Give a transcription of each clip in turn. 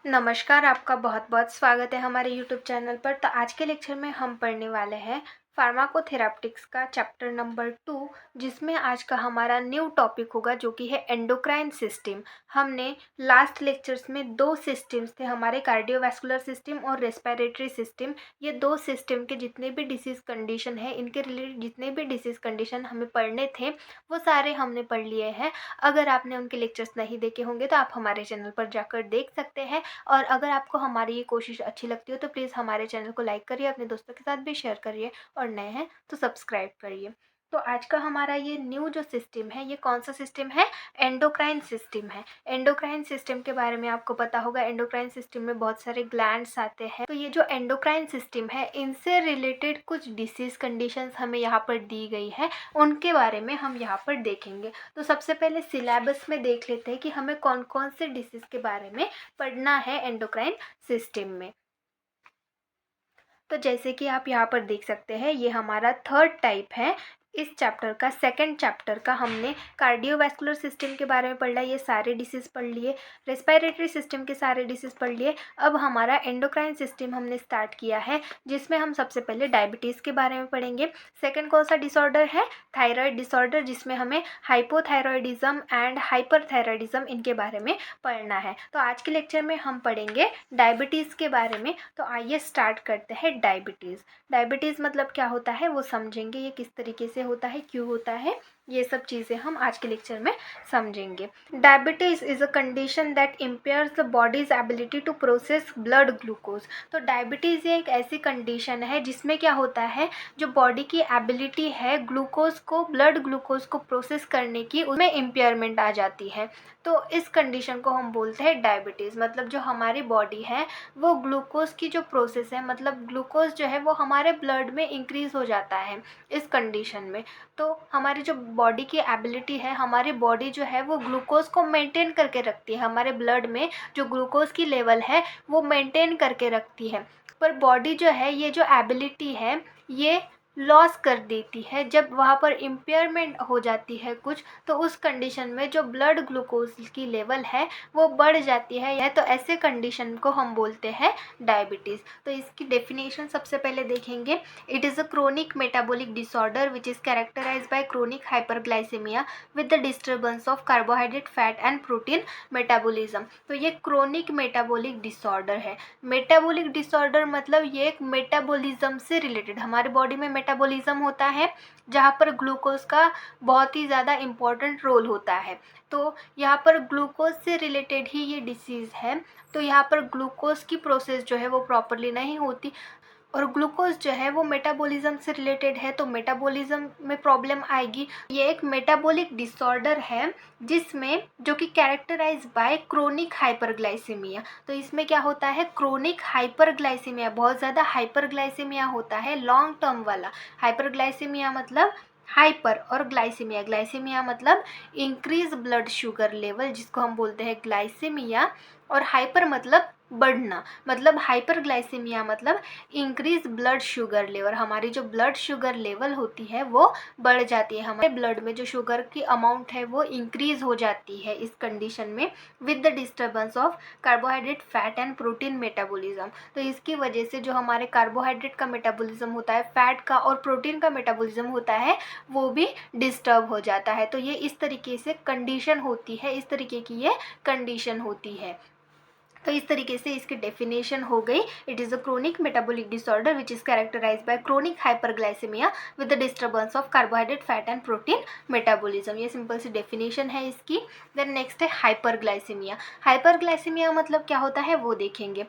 नमस्कार, आपका बहुत-बहुत स्वागत है हमारे यूट्यूब चैनल पर। तो आज के लेक्चर में हम पढ़ने वाले हैं फार्माकोथेराप्टिक्स का चैप्टर नंबर 2, जिसमें आज का हमारा न्यू टॉपिक होगा जो कि है एंडोक्राइन सिस्टम। हमने लास्ट लेक्चर्स में 2 सिस्टम्स थे हमारे, कार्डियोवैस्कुलर सिस्टम और रेस्पिरेटरी सिस्टम। ये 2 सिस्टम के जितने भी डिसीज़ कंडीशन है, इनके रिलेटेड जितने भी डिसीज़ कंडीशन हमें पढ़ने थे, वो सारे हमने पढ़ लिए हैं। अगर आपने उनके लेक्चर्स नहीं देखे होंगे तो आप हमारे चैनल पर जाकर देख सकते हैं। और अगर आपको हमारी ये कोशिश अच्छी लगती हो तो प्लीज़ हमारे चैनल को लाइक करिए, अपने दोस्तों के साथ भी शेयर करिए और नए हैं तो सब्सक्राइब करिए। तो आज का हमारा ये न्यू जो सिस्टम है, ये कौन सा सिस्टम है? एंडोक्राइन सिस्टम है। एंडोक्राइन सिस्टम के बारे में आपको पता होगा, एंडोक्राइन सिस्टम में बहुत सारे ग्लैंड्स आते हैं। तो ये जो एंडोक्राइन सिस्टम है, इनसे रिलेटेड कुछ डिसीज़ कंडीशंस हमें यहाँ पर दी गई है, उनके बारे में हम यहाँ पर देखेंगे। तो सबसे पहले सिलेबस में देख लेते हैं कि हमें कौन कौन से डिसीज़ के बारे में पढ़ना है एंडोक्राइन सिस्टम में। तो जैसे कि आप यहाँ पर देख सकते हैं, ये हमारा थर्ड टाइप है। इस चैप्टर का सेकंड चैप्टर का हमने कार्डियोवैस्कुलर सिस्टम के बारे में पढ़ा, ये सारे डिसीज़ पढ़ लिए। रेस्पिरेटरी सिस्टम के सारे डिसीज़ पढ़ लिए। अब हमारा एंडोक्राइन सिस्टम हमने स्टार्ट किया है, जिसमें हम सबसे पहले डायबिटीज़ के बारे में पढ़ेंगे। सेकंड कौन सा डिसऑर्डर है? थायराइड डिसऑर्डर, जिसमें हमें हाइपोथायरॉयडिज्म एंड हाइपरथायरॉयडिज्म इनके बारे में पढ़ना है। तो आज के लेक्चर में हम पढ़ेंगे डायबिटीज़ के बारे में। तो आइए स्टार्ट करते हैं डायबिटीज़। डायबिटीज़ मतलब क्या होता है वो समझेंगे, ये किस तरीके से होता है, क्यों होता है, ये सब चीज़ें हम आज के लेक्चर में समझेंगे। Diabetes is a condition that impairs the body's ability to process blood glucose. तो डायबिटीज़ ये एक ऐसी कंडीशन है जिसमें क्या होता है, जो बॉडी की एबिलिटी है ग्लूकोज को, ब्लड ग्लूकोज को प्रोसेस करने की, उसमें इम्पेयरमेंट आ जाती है। तो इस कंडीशन को हम बोलते हैं डायबिटीज़। मतलब जो हमारी बॉडी है वो ग्लूकोज की जो प्रोसेस है, मतलब ग्लूकोज जो है वो हमारे ब्लड में इंक्रीज़ हो जाता है इस कंडीशन में। तो हमारी जो बॉडी की एबिलिटी है, हमारी बॉडी जो है वो ग्लूकोज को मेंटेन करके रखती है, हमारे ब्लड में जो ग्लूकोज की लेवल है वो मेंटेन करके रखती है। पर बॉडी जो है, ये जो एबिलिटी है, ये लॉस कर देती है जब वहाँ पर इम्पेयरमेंट हो जाती है कुछ। तो उस कंडीशन में जो ब्लड ग्लूकोज की लेवल है वो बढ़ जाती है, तो ऐसे कंडीशन को हम बोलते हैं डायबिटीज़। तो इसकी डेफिनेशन सबसे पहले देखेंगे। It is a chronic metabolic disorder which is characterised by chronic hyperglycaemia with the disturbance of carbohydrate, fat and protein metabolism. तो ये क्रोनिक मेटाबॉलिक डिसऑर्डर है। मेटाबॉलिक डिसऑर्डर मतलब ये एक मेटाबॉलिज्म से रिलेटेड, हमारे बॉडी में मेटाबॉलिज्म होता है जहाँ पर ग्लूकोज का बहुत ही ज़्यादा इम्पॉर्टेंट रोल होता है। तो यहाँ पर ग्लूकोज से रिलेटेड ही ये डिसीज़ है। तो यहाँ पर ग्लूकोज की प्रोसेस जो है वो प्रॉपरली नहीं होती, और ग्लूकोज जो है वो मेटाबॉलिज्म से रिलेटेड है, तो मेटाबॉलिज्म में प्रॉब्लम आएगी। ये एक मेटाबॉलिक डिसऑर्डर है जिसमें, जो कि कैरेक्टराइज बाय क्रोनिक हाइपरग्लाइसेमिया। तो इसमें क्या होता है, क्रोनिक हाइपरग्लाइसेमिया, बहुत ज़्यादा हाइपरग्लाइसेमिया होता है, लॉन्ग टर्म वाला। हाइपरग्लाइसेमिया मतलब हाइपर, और ग्लाइसेमिया, ग्लाइसेमिया मतलब इंक्रीज ब्लड शुगर लेवल, जिसको हम बोलते हैं ग्लाइसेमिया। और हाइपर मतलब बढ़ना, मतलब हाइपरग्लाइसेमिया मतलब इंक्रीज ब्लड शुगर लेवल, हमारी जो ब्लड शुगर लेवल होती है वो बढ़ जाती है, हमारे ब्लड में जो शुगर की अमाउंट है वो इंक्रीज हो जाती है इस कंडीशन में, with the disturbance of carbohydrate, fat and protein metabolism. तो इसकी वजह से जो हमारे कार्बोहाइड्रेट का मेटाबॉलिज्म होता है, फैट का और प्रोटीन का मेटाबॉलिज्म होता है, वो भी डिस्टर्ब हो जाता है। तो ये इस तरीके से कंडीशन होती है, इस तरीके की ये कंडीशन होती है। तो इस तरीके से इसकी डेफिनेशन हो गई। It is a chronic metabolic disorder which is characterised by chronic hyperglycaemia with the disturbance of carbohydrate, fat and protein metabolism. ये सिंपल सी डेफिनेशन है इसकी। देन नेक्स्ट है हाइपरग्लाइसेमिया। हाइपरग्लाइसेमिया मतलब क्या होता है वो देखेंगे।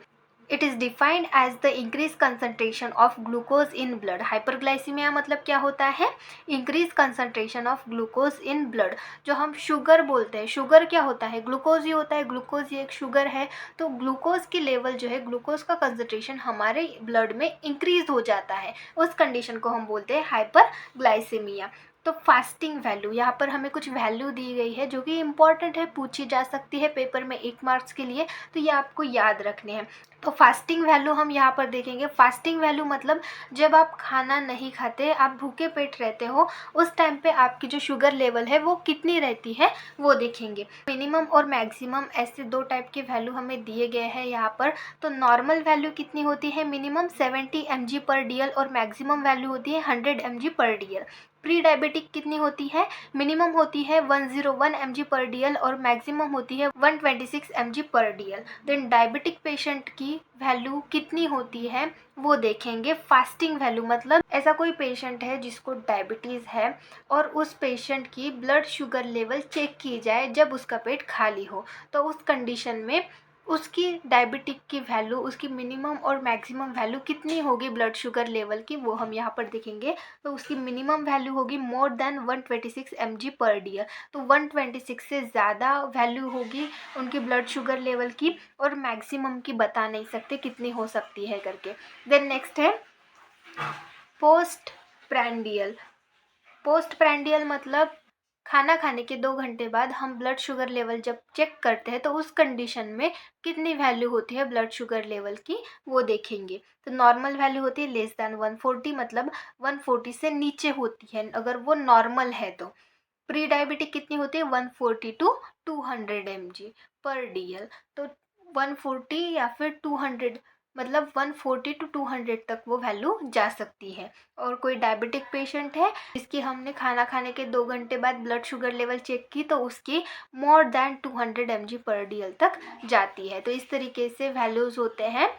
It is defined as the increase concentration of glucose in blood. Hyperglycaemia मतलब क्या होता है, increase concentration of glucose in blood. जो हम शुगर बोलते हैं, शुगर क्या होता है, ग्लूकोज ही होता है, ग्लूकोज ये एक शुगर है। तो ग्लूकोज की लेवल जो है, ग्लूकोज का कंसनट्रेशन हमारे ब्लड में इंक्रीज हो जाता है, उस कंडीशन को हम बोलते हैं हाइपरग्लाइसीमिया। तो फास्टिंग वैल्यू, यहाँ पर हमें कुछ वैल्यू दी गई है जो कि इम्पॉर्टेंट है, पूछी जा सकती है पेपर में 1 मार्क्स के लिए, तो ये आपको याद रखने हैं। तो फास्टिंग वैल्यू हम यहाँ पर देखेंगे। फास्टिंग वैल्यू मतलब जब आप खाना नहीं खाते, आप भूखे पेट रहते हो, उस टाइम पे आपकी जो शुगर लेवल है वो कितनी रहती है वो देखेंगे। मिनिमम और मैक्सिमम ऐसे 2 टाइप के वैल्यू हमें दिए गए हैं यहाँ पर। तो नॉर्मल वैल्यू कितनी होती है, मिनिमम 70 mg/dl और मैक्सिमम वैल्यू होती है 100 mg/dl। प्री डायबिटिक कितनी होती है, मिनिमम होती है 101 mg/dl और मैक्सिमम होती है 126 mg/dl। देन डायबिटिक पेशेंट की वैल्यू कितनी होती है वो देखेंगे। फास्टिंग वैल्यू मतलब ऐसा कोई पेशेंट है जिसको डायबिटीज़ है और उस पेशेंट की ब्लड शुगर लेवल चेक की जाए जब उसका पेट खाली हो, तो उस कंडीशन में उसकी डायबिटिक की वैल्यू, उसकी मिनिमम और मैक्सिमम वैल्यू कितनी होगी ब्लड शुगर लेवल की, वो हम यहाँ पर देखेंगे। तो उसकी मिनिमम वैल्यू होगी मोर देन 126 mg/dl। तो 126 से ज़्यादा वैल्यू होगी उनकी ब्लड शुगर लेवल की, और मैक्सिमम की बता नहीं सकते कितनी हो सकती है करके। देन नेक्स्ट है पोस्ट प्रैंडियल। पोस्ट प्रैंडियल मतलब खाना खाने के 2 घंटे बाद हम ब्लड शुगर लेवल जब चेक करते हैं तो उस कंडीशन में कितनी वैल्यू होती है ब्लड शुगर लेवल की वो देखेंगे। तो नॉर्मल वैल्यू होती है लेस दैन 140, मतलब 140 से नीचे होती है अगर वो नॉर्मल है तो। प्री डायबिटिक कितनी होती है 140 टू 200 mg/dl। तो 140 या फिर 200, मतलब 140 टू 200 तक वो वैल्यू जा सकती है। और कोई डायबिटिक पेशेंट है जिसकी हमने खाना खाने के 2 घंटे बाद ब्लड शुगर लेवल चेक की तो उसकी मोर देन 200 mg/dl तक जाती है। तो इस तरीके से वैल्यूज़ होते हैं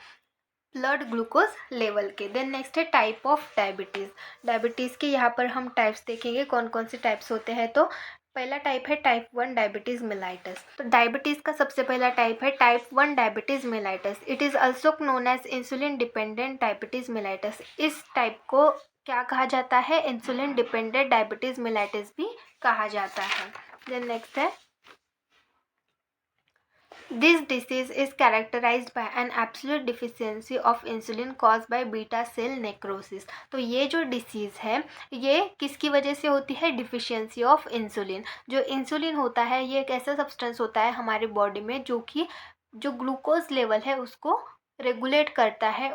ब्लड ग्लूकोज लेवल के। देन नेक्स्ट है टाइप ऑफ डायबिटीज़। डायबिटीज़ के यहाँ पर हम टाइप्स देखेंगे कौन कौन से टाइप्स होते हैं। तो पहला टाइप है टाइप 1 डायबिटीज़ मेलाइटस। तो डायबिटीज़ का सबसे पहला टाइप है type 1 diabetes mellitus. It is also known as insulin dependent diabetes mellitus. इस टाइप को क्या कहा जाता है, इंसुलिन डिपेंडेंट डायबिटीज़ मेलाइटस भी कहा जाता है। देन नेक्स्ट है This disease is characterized by an absolute deficiency of insulin caused by beta cell necrosis। तो ये जो डिसीज़ है ये किसकी वजह से होती है, डिफिशियंसी ऑफ इंसुलिन। जो इंसुलिन होता है ये एक ऐसा सब्सटेंस होता है हमारे बॉडी में जो कि जो ग्लूकोज लेवल है उसको रेगुलेट करता है,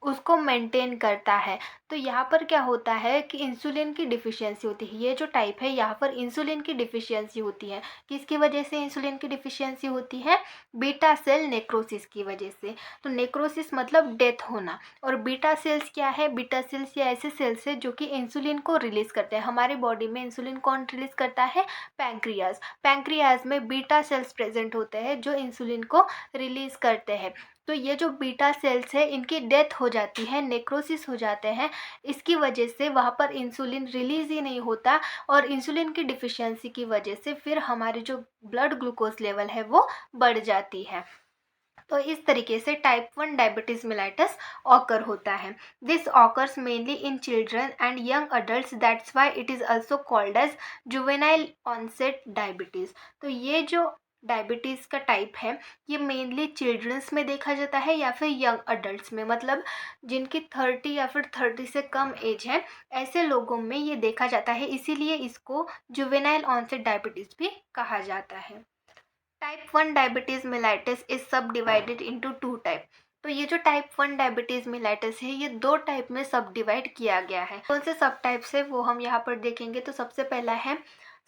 उसको मेंटेन करता है। तो यहाँ पर क्या होता है कि इंसुलिन की डिफिशियंसी होती है। ये जो टाइप है यहाँ पर इंसुलिन की डिफिशियंसी होती है। किसकी वजह से इंसुलिन की डिफिशियंसी होती है, बीटा सेल नेक्रोसिस की वजह से। तो नेक्रोसिस मतलब डेथ होना, और बीटा सेल्स क्या है, बीटा सेल्स ये ऐसे सेल्स है जो कि इंसुलिन को रिलीज़ करते हैं। हमारे बॉडी में इंसुलिन कौन रिलीज़ करता है, पैंक्रियाज। पैंक्रियाज में बीटा सेल्स प्रेजेंट होते हैं जो इंसुलिन को रिलीज़ करते हैं। तो ये जो बीटा सेल्स है इनकी डेथ हो जाती है, नेक्रोसिस हो जाते हैं। इसकी वजह से वहाँ पर इंसुलिन रिलीज़ ही नहीं होता, और इंसुलिन की डिफिशियंसी की वजह से फिर हमारे जो ब्लड ग्लूकोज लेवल है वो बढ़ जाती है। तो इस तरीके से टाइप 1 डायबिटीज़ मेलाइटस ऑकर होता है। This occurs mainly in children and young adults, that's why it is also called as juvenile onset diabetes. तो ये जो डायबिटीज़ का टाइप है ये मेनली चिल्ड्रंस में देखा जाता है या फिर यंग अडल्ट्स में, मतलब जिनकी 30 या फिर 30 से कम एज है ऐसे लोगों में ये देखा जाता है, इसीलिए इसको जुवेनाइल ऑनसेट डायबिटीज़ भी कहा जाता है। टाइप 1 डायबिटीज़ मेलाइटस इज सब डिवाइडेड इंटू 2 टाइप। तो ये जो टाइप 1 डायबिटीज़ मेलाइटस है ये 2 टाइप में सब डिवाइड किया गया है। कौन से सब टाइप्स है वो हम यहाँ पर देखेंगे। तो सबसे पहला है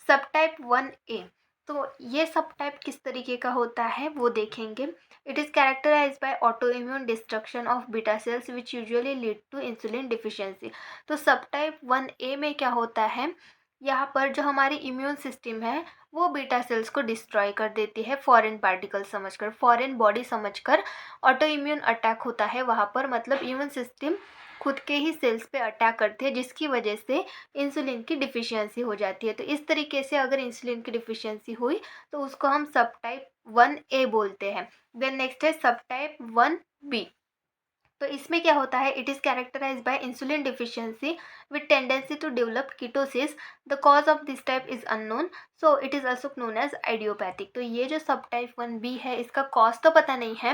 सब टाइप 1A। तो ये सब टाइप किस तरीके का होता है वो देखेंगे। It is characterise by auto immune destruction of beta cells which usually lead to insulin deficiency. तो सब टाइप 1A में क्या होता है, यहाँ पर जो हमारी इम्यून सिस्टम है वो बीटा सेल्स को डिस्ट्रॉय कर देती है, फॉरेन पार्टिकल समझकर, फॉरेन बॉडी समझकर ऑटो इम्यून अटैक होता है वहाँ पर, मतलब इम्यून सिस्टम खुद के ही सेल्स पे अटैक करती है जिसकी वजह से इंसुलिन की डिफिशियंसी हो जाती है। तो इस तरीके से अगर इंसुलिन की डिफिशियंसी हुई तो उसको हम सब टाइप 1A बोलते हैं। देन नेक्स्ट है सब टाइप 1B। तो इसमें क्या होता है, it is characterise by insulin deficiency with tendency to develop ketosis. The cause of this type is unknown, so it is also known as idiopathic. तो ये जो सब टाइप 1B है इसका कॉज तो पता नहीं है,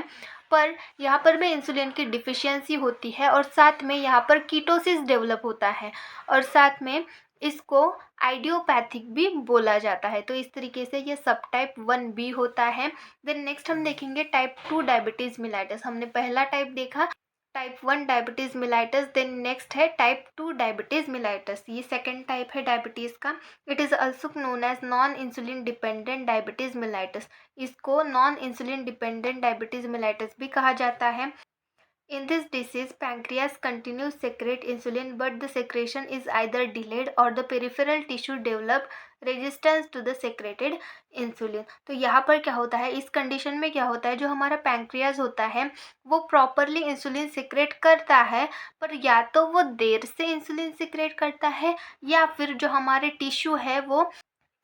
पर यहाँ पर भी इंसुलिन की डिफिशियंसी होती है और साथ में यहाँ पर कीटोसिस डेवलप होता है, और साथ में इसको आइडियोपैथिक भी बोला जाता है। तो इस तरीके से ये सब टाइप 1B होता है। देन नेक्स्ट हम देखेंगे टाइप 2 डायबिटीज़ मिलाइटस। हमने पहला टाइप देखा type 1 diabetes mellitus, then next है टाइप 2 डायबिटीज़ मिलाइटस। ये सेकेंड टाइप है डायबिटीज़ का। It is also known as non insulin dependent diabetes mellitus. इसको non insulin dependent diabetes mellitus भी कहा जाता है। In this disease, pancreas continues secrete insulin, but the secretion is either delayed or the peripheral tissue develop resistance to the secreted insulin। तो यहाँ पर क्या होता है, इस कंडीशन में क्या होता है, जो हमारा पैंक्रियाज होता है वो प्रॉपरली इंसुलिन सिक्रेट करता है, पर या तो वो देर से इंसुलिन सिक्रेट करता है या फिर जो हमारे टिश्यू है वो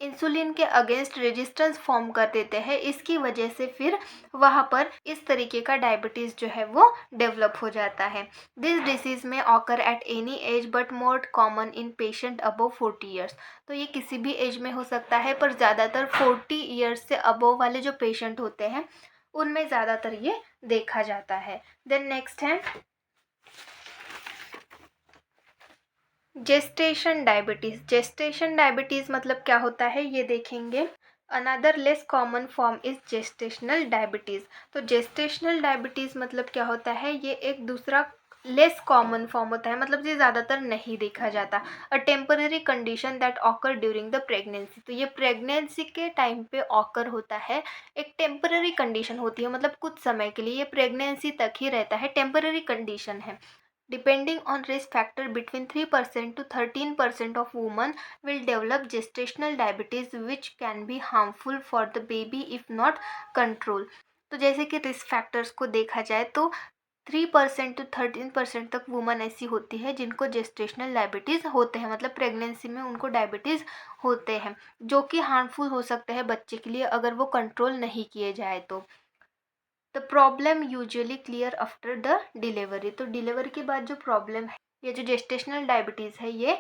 इंसुलिन के अगेंस्ट रेजिस्टेंस फॉर्म कर देते हैं। इसकी वजह से फिर वहाँ पर इस तरीके का डायबिटीज़ जो है वो डेवलप हो जाता है। दिस डिसीज़ में occur at any as but more common in patient above 40 years. तो ये किसी भी एज में हो सकता है, पर ज़्यादातर 40 ईयर्स से अबव वाले जो पेशेंट होते हैं उनमें ज़्यादातर ये देखा जाता है। देन नेक्स्ट है जेस्टेशन डायबिटीज़। जेस्टेशन डायबिटीज़ मतलब क्या होता है ये देखेंगे। Another less common form is gestational diabetes. तो जेस्टेशनल डायबिटीज़ मतलब क्या होता है, ये एक दूसरा लेस कॉमन फॉर्म होता है, मतलब ये ज़्यादातर नहीं देखा जाता। A temporary condition that occur during the pregnancy. तो ये प्रेगनेंसी के टाइम पे ऑकर होता है, एक टेम्पररी कंडीशन होती है, मतलब कुछ समय के लिए, ये प्रेगनेंसी तक ही रहता है, टेम्पररी कंडीशन है। Depending on risk factor, between 3% to 13% of women will develop gestational diabetes, which can be harmful for the baby if not controlled। तो जैसे कि रिस्क फैक्टर्स को देखा जाए तो 3% to 13% तक वुमन ऐसी होती है जिनको जेस्टेशनल डायबिटीज़ होते हैं, मतलब प्रेगनेंसी में उनको डायबिटीज़ होते हैं, जो कि हार्मफुल हो सकते हैं बच्चे के लिए अगर वो कंट्रोल नहीं किए जाए तो। The problem usually clear after the delivery. तो डिलीवरी के बाद जो प्रॉब्लम है, ये जो जेस्टेशनल डायबिटीज़ है, ये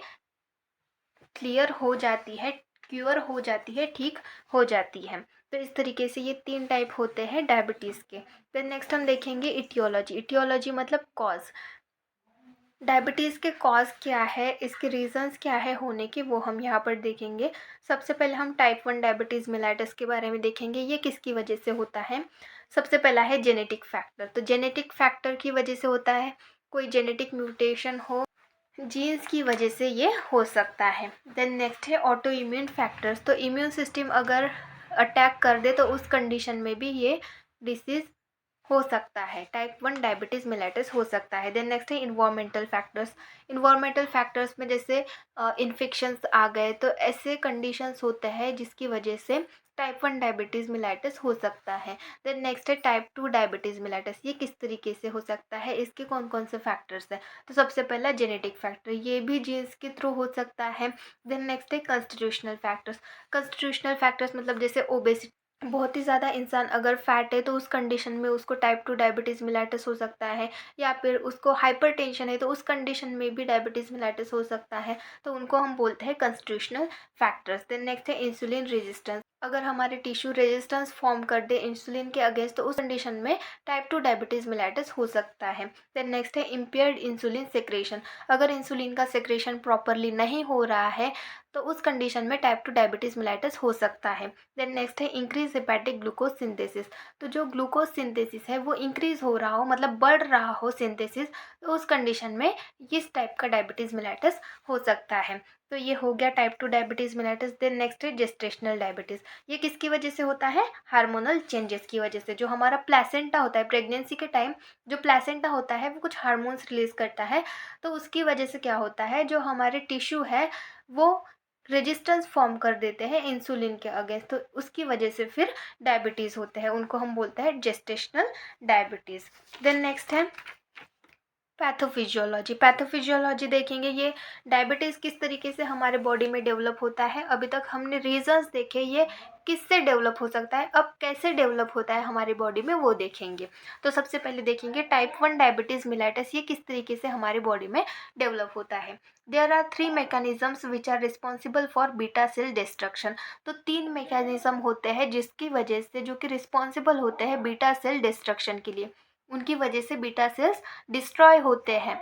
क्लियर हो जाती है, क्योर हो जाती है, ठीक हो जाती है। तो इस तरीके से ये 3 टाइप होते हैं डायबिटीज़ के। फिर नेक्स्ट हम देखेंगे इटियोलॉजी। इटियोलॉजी मतलब कॉज। डायबिटीज़ के कॉज क्या है, इसके रीज़न्स क्या है होने के, वो हम यहाँ पर देखेंगे। सबसे पहले हम टाइप 1 डायबिटीज़ मेलाइटस के बारे में देखेंगे। ये किसकी वजह से होता है। सबसे पहला है जेनेटिक फैक्टर। तो जेनेटिक फैक्टर की वजह से होता है, कोई जेनेटिक म्यूटेशन हो, जीन्स की वजह से ये हो सकता है। देन नेक्स्ट है ऑटो इम्यून फैक्टर्स। तो इम्यून सिस्टम अगर अटैक कर दे तो उस कंडीशन में भी ये डिसीज़ हो सकता है, टाइप 1 डायबिटीज़ मेलाइटस हो सकता है। देन नेक्स्ट है इन्वायरमेंटल फैक्टर्स। इन्वायरमेंटल फैक्टर्स में जैसे इन्फेक्शंस आ गए तो ऐसे कंडीशंस होते हैं जिसकी वजह से टाइप 1 डायबिटीज़ मेलाइटस हो सकता है। देन नेक्स्ट है टाइप 2 डायबिटीज़ मेलाइटस। ये किस तरीके से हो सकता है, इसके कौन कौन से फैक्टर्स हैं। तो सबसे पहला जेनेटिक फैक्टर, ये भी जीन्स के थ्रू हो सकता है। देन नेक्स्ट है कॉन्स्टिट्यूशनल फैक्टर्स। कॉन्स्टिट्यूशनल फैक्टर्स मतलब जैसे ओबेसिटी, बहुत ही ज़्यादा इंसान अगर फैट है तो उस कंडीशन में उसको टाइप 2 डायबिटीज़ मेलाइटस हो सकता है, या फिर उसको हाइपरटेंशन है तो उस कंडीशन में भी डायबिटीज़ मेलाइटस हो सकता है, तो उनको हम बोलते हैं कॉन्स्टिट्यूशनल फैक्टर्स। देन नेक्स्ट है इंसुलिन रेजिस्टेंस। अगर हमारे टिश्यू रेजिस्टेंस फॉर्म कर दे इंसुलिन के अगेंस्ट तो उस कंडीशन में टाइप 2 डायबिटीज़ मेलाइटस हो सकता है। देन नेक्स्ट है इम्पेयर्ड इंसुलिन सेक्रेशन। अगर इंसुलिन का सेक्रेशन प्रॉपरली नहीं हो रहा है तो उस कंडीशन में टाइप 2 डायबिटीज़ मेलाइटस हो सकता है। देन नेक्स्ट है इंक्रीज हेपेटिक ग्लूकोज सिंथेसिस। तो जो ग्लूकोज सिंथेसिस है वो इंक्रीज हो रहा हो, मतलब बढ़ रहा हो सिंथेसिस, तो उस कंडीशन में इस टाइप का डायबिटीज़ मेलाइटस हो सकता है। तो ये हो गया type 2 diabetes mellitus. Then next is gestational diabetes. ये किसकी वजह से होता है, हार्मोनल चेंजेस की वजह से। जो हमारा प्लेसेंटा होता है प्रेगनेंसी के टाइम, जो प्लेसेंटा होता है वो कुछ हार्मोन्स रिलीज़ करता है, तो उसकी वजह से क्या होता है, जो हमारे टिश्यू है वो रेजिस्टेंस फॉर्म कर देते हैं इंसुलिन के अगेंस्ट, तो उसकी वजह से फिर डायबिटीज़ होते हैं, उनको हम बोलते हैं जेस्टेशनल डायबिटीज़। देन नेक्स्ट है पैथोफिजियोलॉजी। पैथोफिजियोलॉजी देखेंगे, ये डायबिटीज़ किस तरीके से हमारे बॉडी में डेवलप होता है। अभी तक हमने रीजंस देखे ये किससे डेवलप हो सकता है, अब कैसे डेवलप होता है हमारी बॉडी में वो देखेंगे। तो सबसे पहले देखेंगे टाइप 1 डायबिटीज़ मिलाइटस, ये किस तरीके से हमारी बॉडी में डेवलप होता है। There are 3 mechanisms which are responsible for beta cell destruction. तो 3 मैकेनिज्म होते हैं जिसकी वजह से, जो कि रिस्पॉन्सिबल होते हैं बीटा सेल डिस्ट्रक्शन के लिए, उनकी वजह से बीटा सेल्स डिस्ट्रॉय होते हैं।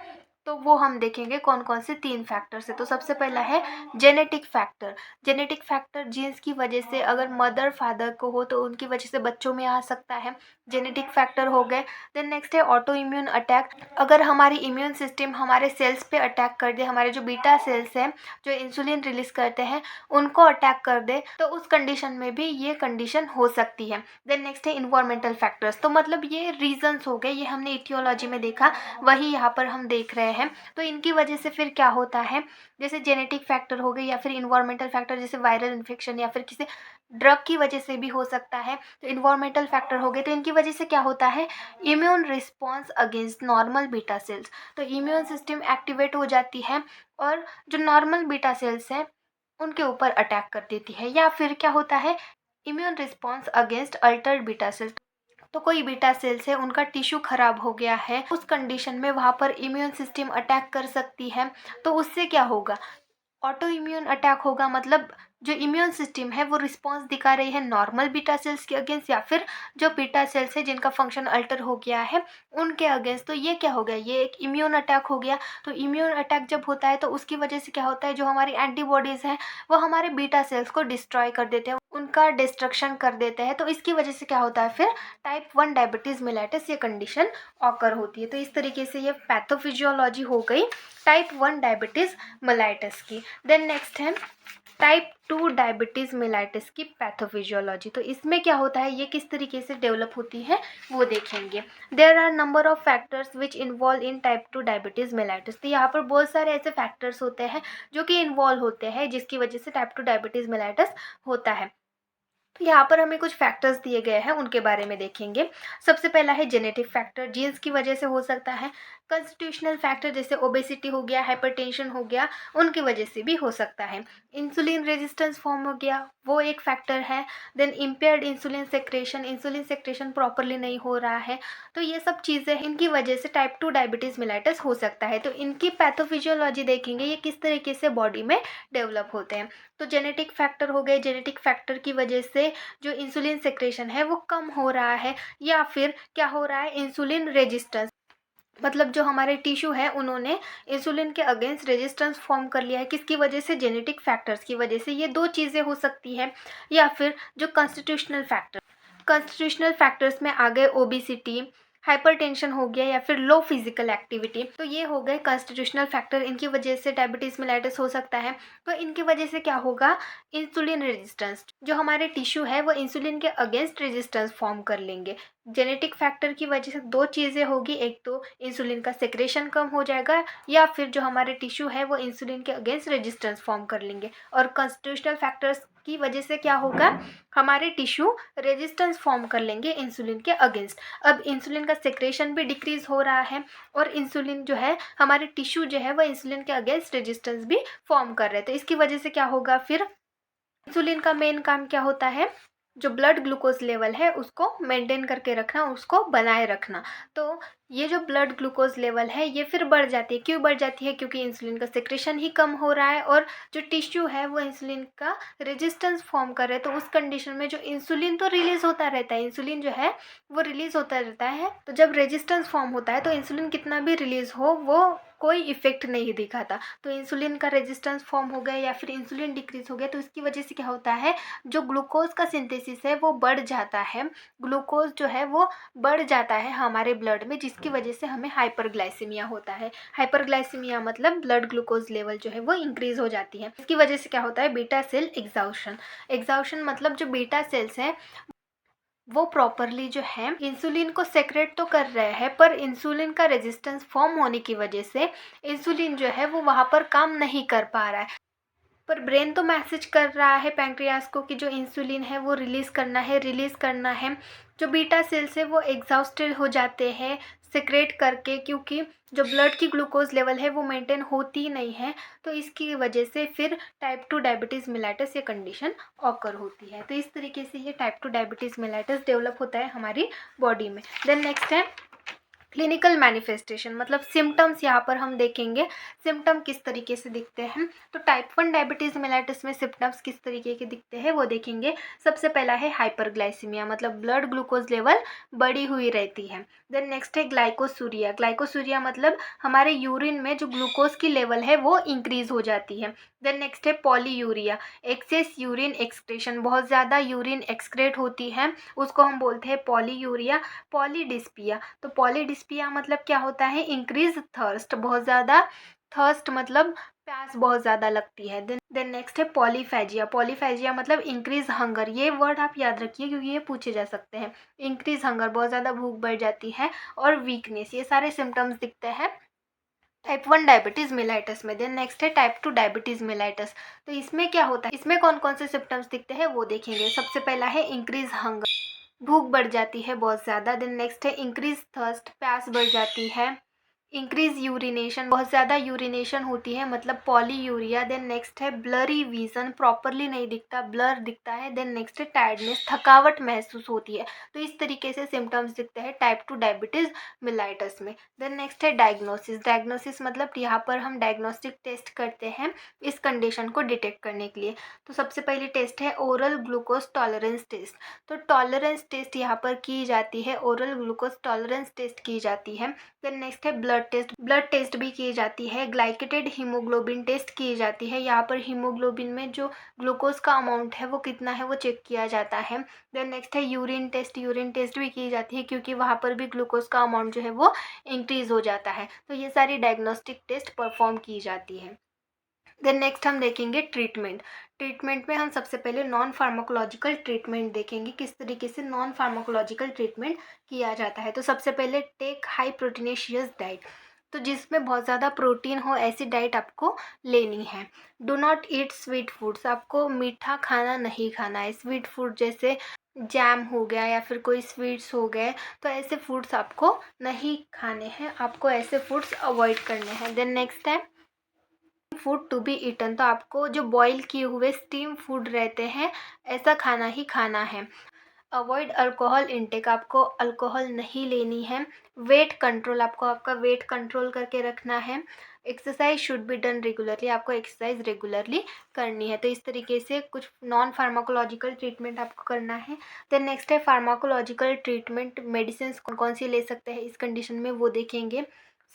तो वो हम देखेंगे कौन कौन से 3 फैक्टर्स है। तो सबसे पहला है genetic factor. Genetic factor genes की वजह से अगर मदर फादर को हो तो उनकी वजह से बच्चों में आ सकता है, जेनेटिक फैक्टर हो गए। देन नेक्स्ट है ऑटो इम्यून अटैक। अगर हमारी इम्यून सिस्टम हमारे सेल्स पे अटैक कर दे, हमारे जो बीटा सेल्स हैं जो इंसुलिन रिलीज करते हैं उनको अटैक कर दे, तो उस कंडीशन में भी ये कंडीशन हो सकती है। देन नेक्स्ट है इन्वायरमेंटल फैक्टर्स। तो मतलब ये रीजंस हो गए, ये हमने इटियोलॉजी में देखा, वही यहाँ पर हम देख रहे हैं। तो इनकी वजह से फिर क्या होता है, जैसे जेनेटिक फैक्टर हो गए या फिर इन्वायरमेंटल फैक्टर जैसे वायरल इन्फेक्शन या फिर किसी ड्रग की वजह से भी हो सकता है। तो इन्वायरमेंटल फैक्टर हो गए, तो इनकी वजह से क्या होता है, immune response against normal beta cells. तो इम्यून सिस्टम एक्टिवेट हो जाती है और जो नॉर्मल बीटा सेल्स हैं उनके ऊपर अटैक कर देती है। या फिर क्या होता है, immune response against Altered beta cells. तो कोई बीटा सेल्स है उनका टिश्यू खराब हो गया है, उस कंडीशन में वहाँ पर इम्यून सिस्टम अटैक कर सकती है। तो उससे क्या होगा, ऑटो इम्यून अटैक होगा। मतलब जो इम्यून सिस्टम है वो रिस्पांस दिखा रही है नॉर्मल बीटा सेल्स के अगेंस्ट या फिर जो बीटा सेल्स है जिनका फंक्शन अल्टर हो गया है उनके अगेंस्ट। तो ये क्या हो गया, ये एक इम्यून अटैक हो गया। तो इम्यून अटैक जब होता है तो उसकी वजह से क्या होता है, जो हमारी एंटीबॉडीज़ हैं वो हमारे बीटा सेल्स को डिस्ट्रॉय कर देते हैं, उनका डिस्ट्रक्शन कर देते हैं। तो इसकी वजह से क्या होता है, फिर टाइप 1 डायबिटीज़ मेलाइटिस ये कंडीशन ऑकर होती है। तो इस तरीके से ये पैथोफिजियोलॉजी हो गई टाइप 1 डायबिटीज़ मेलाइटिस की। देन नेक्स्ट है टाइप 2 डायबिटीज़ मेलाइटिस की पैथोफिजियोलॉजी। तो इसमें क्या होता है, ये किस तरीके से डेवलप होती है वो देखेंगे। There are number of factors which involve in type 2 diabetes mellitus. तो यहाँ पर बहुत सारे ऐसे फैक्टर्स होते हैं जो कि इन्वॉल्व होते हैं जिसकी वजह से टाइप 2 डायबिटीज़ मेलाइटिस होता है। तो यहाँ पर हमें कुछ फैक्टर्स दिए गए हैं, उनके बारे में देखेंगे। सबसे पहला है जेनेटिक फैक्टर, जीन्स की वजह से हो सकता है। कॉन्स्टिट्यूशनल फैक्टर जैसे ओबेसिटी हो गया, हाइपरटेंशन हो गया, उनकी वजह से भी हो सकता है। इंसुलिन रेजिस्टेंस फॉर्म हो गया, वो एक फैक्टर है। Then impaired insulin secretion properly नहीं हो रहा है। तो ये सब चीज़ें इनकी वजह से टाइप 2 डायबिटीज़ मेलाइटिस हो सकता है। तो इनकी पैथोफिजियोलॉजी देखेंगे, ये किस तरीके से बॉडी में डेवलप होते हैं। तो जेनेटिक फैक्टर हो गए, जेनेटिक फैक्टर की वजह से जो इंसुलिन सेक्रेशन है वो कम हो रहा है। या फिर क्या हो रहा है, इंसुलिन रेजिस्टेंस, मतलब जो हमारे टिश्यू है उन्होंने इंसुलिन के अगेंस्ट रेजिस्टेंस फॉर्म कर लिया है, किसकी वजह से, जेनेटिक फैक्टर्स की वजह से। ये दो चीज़ें हो सकती है। या फिर जो कॉन्स्टिट्यूशनल फैक्टर्स में आ गए ओबेसिटी, हाइपरटेंशन हो गया या फिर लो फिजिकल एक्टिविटी। तो ये हो गए कॉन्स्टिट्यूशनल फैक्टर, इनकी वजह से डायबिटीज़ मेलाइटिस हो सकता है। तो इनकी वजह से क्या होगा, इंसुलिन रेजिस्टेंस, जो हमारे टिश्यू है वो इंसुलिन के अगेंस्ट रेजिस्टेंस फॉर्म कर लेंगे। जेनेटिक फैक्टर की वजह से दो चीज़ें होगी, एक तो इंसुलिन का सेक्रेशन कम हो जाएगा या फिर जो हमारे टिश्यू है वो इंसुलिन के अगेंस्ट रेजिस्टेंस फॉर्म कर लेंगे। और कॉन्स्टिट्यूशनल फैक्टर्स की वजह से क्या होगा, हमारे टिश्यू रेजिस्टेंस फॉर्म कर लेंगे इंसुलिन के अगेंस्ट। अब इंसुलिन का सेक्रेशन भी डिक्रीज हो रहा है और इंसुलिन जो है, हमारे टिश्यू जो है वो इंसुलिन के अगेंस्ट रेजिस्टेंस भी फॉर्म कर रहे हैं। तो इसकी वजह से क्या होगा, फिर इंसुलिन का मेन काम क्या होता है, जो ब्लड ग्लूकोज लेवल है उसको मेंटेन करके रखना, उसको बनाए रखना। तो ये जो ब्लड ग्लूकोज लेवल है ये फिर बढ़ जाती है। क्यों बढ़ जाती है, क्योंकि इंसुलिन का सेक्रेशन ही कम हो रहा है और जो टिश्यू है वो इंसुलिन का रेजिस्टेंस फॉर्म कर रहे हैं। तो उस कंडीशन में जो इंसुलिन तो रिलीज होता रहता है, इंसुलिन जो है वो रिलीज होता रहता है। तो जब रेजिस्टेंस फॉर्म होता है तो इंसुलिन कितना भी रिलीज हो वो कोई इफेक्ट नहीं दिखाता। तो इंसुलिन का रेजिस्टेंस फॉर्म हो गया या फिर इंसुलिन डिक्रीज हो गया, तो इसकी वजह से क्या होता है, जो ग्लूकोज का सिंथेसिस है वो बढ़ जाता है। ग्लूकोज जो है वो बढ़ जाता है हमारे ब्लड में, जिसकी वजह से हमें हाइपरग्लाइसीमिया होता है। हाइपरग्लाइसीमिया मतलब ब्लड ग्लूकोज लेवल जो है वो इंक्रीज हो जाती है। इसकी वजह से क्या होता है, बीटा सेल एग्जॉशन। एग्जॉशन मतलब जो बीटा सेल्स हैं वो प्रॉपरली जो है इंसुलिन को सेक्रेट तो कर रहे हैं, पर इंसुलिन का रेजिस्टेंस फॉर्म होने की वजह से इंसुलिन जो है वो वहाँ पर काम नहीं कर पा रहा है। पर ब्रेन तो मैसेज कर रहा है पैंक्रियास को कि जो इंसुलिन है वो रिलीज़ करना है। जो बीटा सेल्स है वो एग्जॉस्टेड हो जाते हैं सेक्रेट करके, क्योंकि जो ब्लड की ग्लूकोज लेवल है वो मेंटेन होती नहीं है। तो इसकी वजह से फिर टाइप 2 डायबिटीज़ मेलाइटिस ये कंडीशन ऑकर होती है। तो इस तरीके से ये टाइप 2 डायबिटीज़ मेलाइटिस डेवलप होता है हमारी बॉडी में। देन नेक्स्ट है क्लिनिकल मैनिफेस्टेशन मतलब सिम्टम्स यहाँ पर हम देखेंगे, सिम्टम किस तरीके से दिखते हैं। तो टाइप 1 डायबिटीज़ मेलाइटिस में सिम्टम्स किस तरीके के दिखते हैं वो देखेंगे। सबसे पहला है हाइपरग्लाइसीमिया, मतलब ब्लड ग्लूकोज लेवल बढ़ी हुई रहती है। देन नेक्स्ट है ग्लाइकोसूरिया, ग्लाइकोसूरिया मतलब हमारे यूरिन में जो ग्लूकोज की लेवल है वो इंक्रीज हो जाती है। देन नेक्स्ट है पॉलीयूरिया, एक्सेस यूरिन एक्सक्रेशन, बहुत ज़्यादा यूरिन एक्सक्रेट होती है, उसको हम बोलते हैं पॉलीयूरिया। पॉलीडिस्पिया, तो पॉलीडिस्पिया मतलब क्या होता है, इंक्रीज थर्स्ट, बहुत ज़्यादा थर्स्ट मतलब प्यास बहुत ज़्यादा लगती है। देन नेक्स्ट है पॉलीफेजिया, पॉलीफेजिया मतलब इंक्रीज हंगर, ये वर्ड आप याद रखिए क्योंकि ये पूछे जा सकते हैं। इंक्रीज हंगर, बहुत ज़्यादा भूख बढ़ जाती है, और वीकनेस, ये सारे सिम्टम्स दिखते हैं टाइप 1 डायबिटीज़ मेलाइटस में। देन नेक्स्ट है टाइप 2 डायबिटीज़ मेलाइटस, तो इसमें क्या होता है, इसमें कौन कौन से सिम्टम्स दिखते हैं वो देखेंगे। सबसे पहला है इंक्रीज हंगर, भूख बढ़ जाती है बहुत ज़्यादा। देन नेक्स्ट है इंक्रीज थर्स्ट, प्यास बढ़ जाती है। इंक्रीज यूरिनेशन, बहुत ज़्यादा यूरिनेशन होती है मतलब पॉलीयूरिया। देन नेक्स्ट है ब्लरी विजन, प्रॉपरली नहीं दिखता, ब्लर दिखता है। देन नेक्स्ट है टायर्डनेस, थकावट महसूस होती है। तो इस तरीके से सिम्टम्स दिखते हैं टाइप 2 डायबिटीज़ मिलाइटस में। देन नेक्स्ट है डायग्नोसिस, डायग्नोसिस मतलब यहाँ पर हम डायग्नोस्टिक टेस्ट करते हैं इस कंडीशन को डिटेक्ट करने के लिए। तो सबसे पहली टेस्ट है ओरल ग्लूकोज टॉलरेंस टेस्ट, तो टॉलरेंस टेस्ट यहाँ पर की जाती है, ओरल ग्लूकोज टॉलरेंस टेस्ट की जाती है। देन नेक्स्ट है ब्लड टेस्ट, ब्लड टेस्ट भी की जाती है। ग्लाइकेटेड हीमोग्लोबिन टेस्ट की जाती है, यहाँ पर हीमोग्लोबिन में जो ग्लूकोज का अमाउंट है वो कितना है वो चेक किया जाता है। देन नेक्स्ट है यूरिन टेस्ट, यूरिन टेस्ट भी की जाती है क्योंकि वहाँ पर भी ग्लूकोज का अमाउंट जो है वो इंक्रीज हो जाता है। तो ये सारी डायग्नोस्टिक टेस्ट परफॉर्म की जाती है। देन नेक्स्ट हम देखेंगे ट्रीटमेंट, ट्रीटमेंट में हम सबसे पहले नॉन फार्माकोलॉजिकल ट्रीटमेंट देखेंगे, किस तरीके से नॉन फार्माकोलॉजिकल ट्रीटमेंट किया जाता है। तो सबसे पहले टेक हाई प्रोटीनेशियस डाइट, तो जिसमें बहुत ज़्यादा प्रोटीन हो ऐसी डाइट आपको लेनी है। Do not eat sweet foods, आपको मीठा खाना नहीं खाना है। स्वीट फूड जैसे जैम हो गया या फिर कोई स्वीट्स हो गए, तो ऐसे फूड्स आपको नहीं खाने हैं, आपको ऐसे फूड्स अवॉइड करने हैं। देन नेक्स्ट है फूड टू बी ईटन, तो आपको जो बॉईल किए हुए स्टीम फूड रहते हैं ऐसा खाना ही खाना है। अवॉइड अल्कोहल इनटेक, आपको अल्कोहल नहीं लेनी है। वेट कंट्रोल, आपको आपका वेट कंट्रोल करके रखना है। Exercise should be done regularly, आपको एक्सरसाइज रेगुलरली करनी है। तो इस तरीके से कुछ नॉन फार्माकोलॉजिकल ट्रीटमेंट आपको करना है। देन नेक्स्ट है फार्माकोलॉजिकल ट्रीटमेंट, मेडिसिन कौन कौन सी ले सकते हैं इस कंडीशन में वो देखेंगे।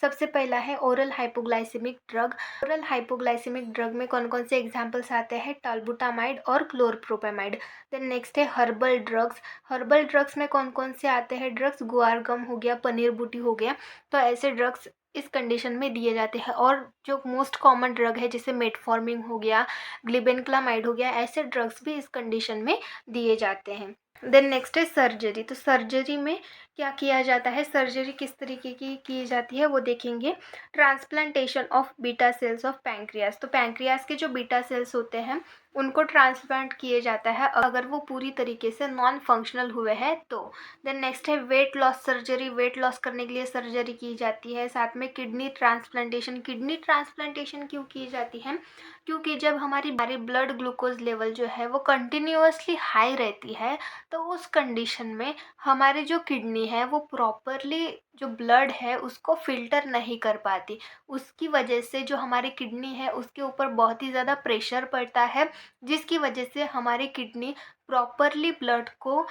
सबसे पहला है oral hypoglycaemic drug, oral hypoglycaemic drug में कौन कौन से एग्जाम्पल्स आते हैं, टालबुटामाइड और chlorpropamide. Then next is herbal drugs, herbal drugs में कौन कौन से आते हैं ड्रग्स, गुआर गम हो गया, पनीर बूटी हो गया, तो ऐसे ड्रग्स इस कंडीशन में दिए जाते हैं। और जो मोस्ट कॉमन ड्रग है जैसे मेटफॉर्मिन हो गया, ग्लिबेनक्लामाइड हो गया, ऐसे ड्रग्स भी इस कंडीशन में दिए जाते हैं। देन नेक्स्ट है सर्जरी, तो सर्जरी में क्या किया जाता है, सर्जरी किस तरीके की जाती है वो देखेंगे। Transplantation of beta sales of pancreas, तो पैंक्रियास के जो बीटा सेल्स होते हैं उनको ट्रांसप्लांट किए जाता है अगर वो पूरी तरीके से नॉन फंक्शनल हुए हैं तो। देन नेक्स्ट है weight loss surgery, weight loss करने के लिए सर्जरी की जाती है। साथ में किडनी ट्रांसप्लांटेशन, किडनी ट्रांसप्लांटेशन क्यों की जाती है, क्योंकि जब हमारी ब्लड ग्लूकोज लेवल जो है वो कंटिन्यूअसली हाई रहती है, तो उस कंडीशन में हमारी जो किडनी है वो प्रॉपरली जो ब्लड है उसको फिल्टर नहीं कर पाती। उसकी वजह से जो हमारी किडनी है उसके ऊपर बहुत ही ज़्यादा प्रेशर पड़ता है, जिसकी वजह से हमारी किडनी प्रॉपरली ब्लड को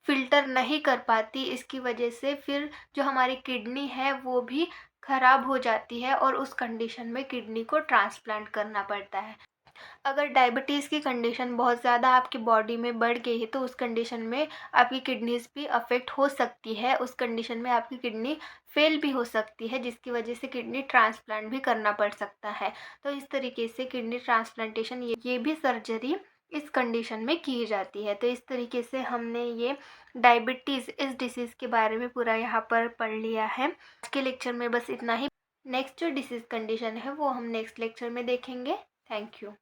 फ़िल्टर नहीं कर पाती। इसकी वजह से फिर जो हमारी किडनी है वो भी ख़राब हो जाती है और उस कंडीशन में किडनी को ट्रांसप्लांट करना पड़ता है। अगर डायबिटीज़ की कंडीशन बहुत ज़्यादा आपकी बॉडी में बढ़ गई है तो उस कंडीशन में आपकी किडनीज़ भी अफेक्ट हो सकती है, उस कंडीशन में आपकी किडनी फेल भी हो सकती है, जिसकी वजह से किडनी ट्रांसप्लांट भी करना पड़ सकता है। तो इस तरीके से किडनी ट्रांसप्लांटेशन ये भी सर्जरी इस कंडीशन में की जाती है। तो इस तरीके से हमने ये डायबिटीज़ इस डिसीज़ के बारे में पूरा यहाँ पर पढ़ लिया है। आज के लेक्चर में बस इतना ही। नेक्स्ट जो डिसीज़ कंडीशन है वो हम नेक्स्ट लेक्चर में देखेंगे। Thank you.